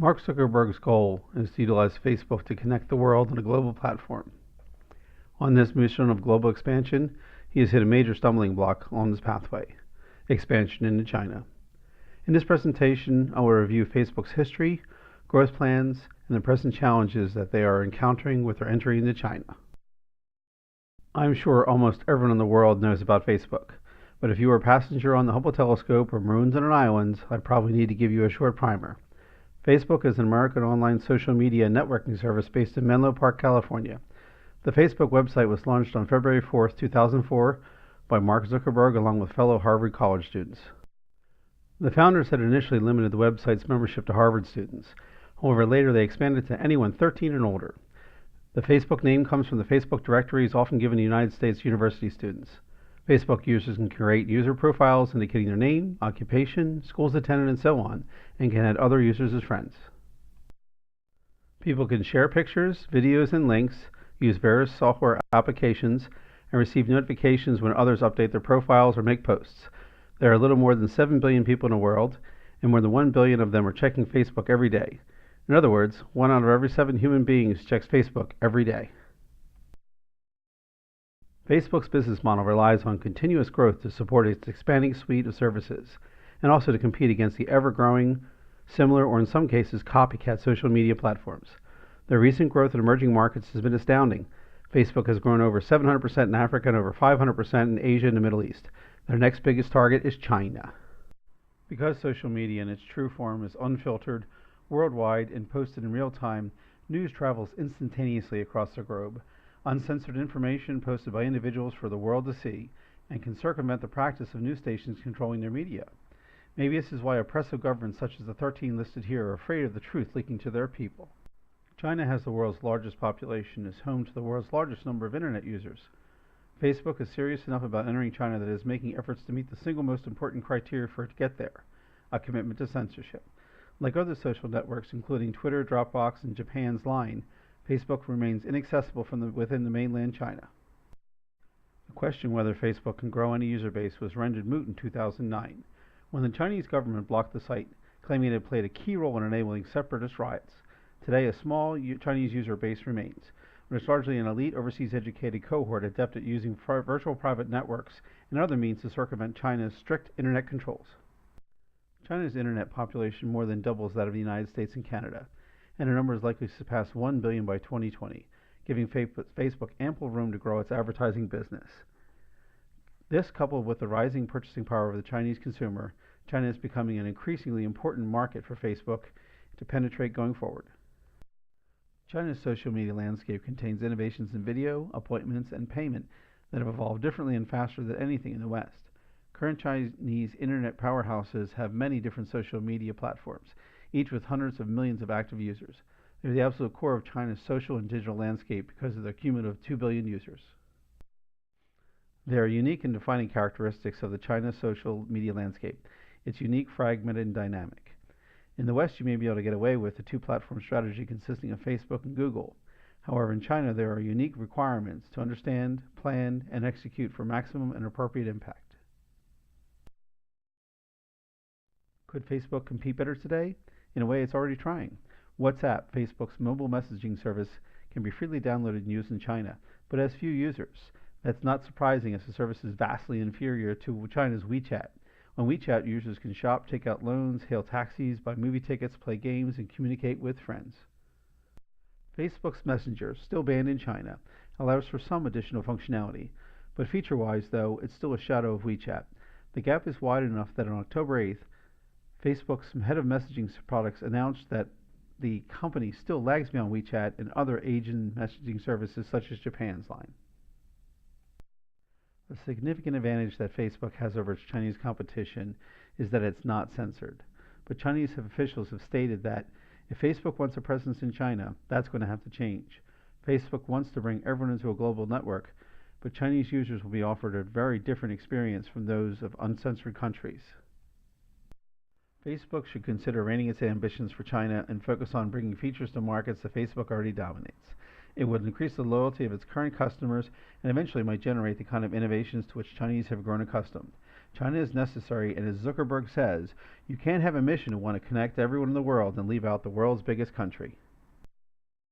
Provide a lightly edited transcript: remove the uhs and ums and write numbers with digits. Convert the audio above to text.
Mark Zuckerberg's goal is to utilize Facebook to connect the world on a global platform. On this mission of global expansion, he has hit a major stumbling block on his pathway: expansion into China. In this presentation, I will review Facebook's history, growth plans, and the present challenges that they are encountering with their entry into China. I'm sure almost everyone in the world knows about Facebook, but if you were a passenger on the Hubble telescope or marooned on an island, I probably need to give you a short primer. Facebook is an American online social media networking service based in Menlo Park, California. The Facebook website was launched on February 4, 2004 by Mark Zuckerberg along with fellow Harvard College students. The founders had initially limited the website's membership to Harvard students. However, later they expanded to anyone 13 and older. The Facebook name comes from the Facebook directories often given to United States university students. Facebook users can create user profiles indicating their name, occupation, schools attended, and so on, and can add other users as friends. People can share pictures, videos, and links, use various software applications, and receive notifications when others update their profiles or make posts. There are a little more than 7 billion people in the world, and more than 1 billion of them are checking Facebook every day. In other words, 1 out of every 7 human beings checks Facebook every day. Facebook's business model relies on continuous growth to support its expanding suite of services, and also to compete against the ever-growing, similar, or in some cases, copycat social media platforms. Their recent growth in emerging markets has been astounding. Facebook has grown over 700% in Africa and over 500% in Asia and the Middle East. Their next biggest target is China. Because social media in its true form is unfiltered, worldwide, and posted in real time, news travels instantaneously across the globe. Uncensored information posted by individuals for the world to see, and can circumvent the practice of news stations controlling their media. Maybe this is why oppressive governments such as the 13 listed here are afraid of the truth leaking to their people. China has the world's largest population, is home to the world's largest number of internet users. Facebook is serious enough about entering China that it is making efforts to meet the single most important criteria for it to get there: a commitment to censorship. Like other social networks, including Twitter, Dropbox, and Japan's Line, Facebook remains inaccessible from within the mainland China. The question whether Facebook can grow any user base was rendered moot in 2009, when the Chinese government blocked the site, claiming it had played a key role in enabling separatist riots. Today, a small Chinese user base remains, but it's largely an elite, overseas educated cohort adept at using virtual private networks and other means to circumvent China's strict internet controls. China's internet population more than doubles that of the United States and Canada, and their number is likely to surpass 1 billion by 2020, giving Facebook ample room to grow its advertising business. This, coupled with the rising purchasing power of the Chinese consumer, China is becoming an increasingly important market for Facebook to penetrate going forward. China's social media landscape contains innovations in video, appointments, and payment that have evolved differently and faster than anything in the West. Current Chinese internet powerhouses have many different social media platforms, each with hundreds of millions of active users. They're the absolute core of China's social and digital landscape because of their cumulative 2 billion users. There are unique and defining characteristics of the China social media landscape. It's unique, fragmented, and dynamic. In the West, you may be able to get away with a two-platform strategy consisting of Facebook and Google. However, in China, there are unique requirements to understand, plan, and execute for maximum and appropriate impact. Could Facebook compete better today? In a way, it's already trying. WhatsApp, Facebook's mobile messaging service, can be freely downloaded and used in China, but has few users. That's not surprising, as the service is vastly inferior to China's WeChat. On WeChat, users can shop, take out loans, hail taxis, buy movie tickets, play games, and communicate with friends. Facebook's Messenger, still banned in China, allows for some additional functionality, but feature-wise, though, it's still a shadow of WeChat. The gap is wide enough that on October 8th, Facebook's head of messaging products announced that the company still lags behind WeChat and other Asian messaging services such as Japan's Line. The significant advantage that Facebook has over its Chinese competition is that it's not censored. But Chinese officials have stated that if Facebook wants a presence in China, that's going to have to change. Facebook wants to bring everyone into a global network, but Chinese users will be offered a very different experience from those of uncensored countries. Facebook should consider reining its ambitions for China and focus on bringing features to markets that Facebook already dominates. It would increase the loyalty of its current customers and eventually might generate the kind of innovations to which Chinese have grown accustomed. China is necessary, and as Zuckerberg says, you can't have a mission and want to connect everyone in the world and leave out the world's biggest country.